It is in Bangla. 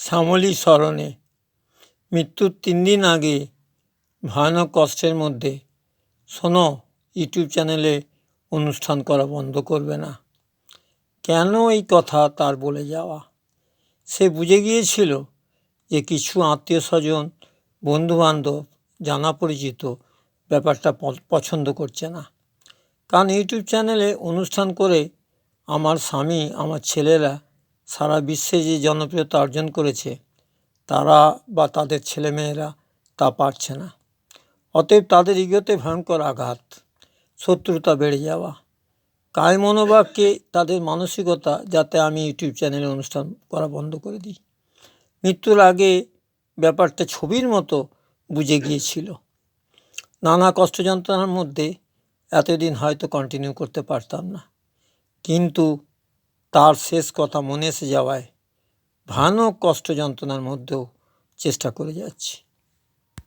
শ্যামলী স্মরণে মৃত্যুর 3 দিন আগে ভয়ানক কষ্টের মধ্যে শোনো, ইউটিউব চ্যানেলে অনুষ্ঠান করা বন্ধ করবে না। কেন এই কথা তার বলে যাওয়া? সে বুঝে গিয়েছিল যে কিছু আত্মীয় স্বজন, বন্ধুবান্ধব, জানা পরিচিত ব্যাপারটা পছন্দ করছে না। কারণ ইউটিউব চ্যানেলে অনুষ্ঠান করে আমার স্বামী, আমার ছেলেরা সারা বিশ্বে যে জনপ্রিয়তা অর্জন করেছে, তারা বা তাদের ছেলেমেয়েরা তা পারছে না। অতএব তাদের ইগোতে ভয়ঙ্কর আঘাত, শত্রুতা বেড়ে যাওয়া, কায় মনোভাবকে তাদের মানসিকতা, যাতে আমি ইউটিউব চ্যানেলে অনুষ্ঠান করা বন্ধ করে দিই। মৃত্যুর আগে ব্যাপারটা ছবির মতো বুঝে গিয়েছিল। নানা কষ্ট যন্ত্রণার মধ্যে এতদিন হয়তো কন্টিনিউ করতে পারতাম না, কিন্তু তার শেষ কথা মনে এসে যাওয়ায় ভয়ানক কষ্ট যন্ত্রণার মধ্যেও চেষ্টা করে যাচ্ছি।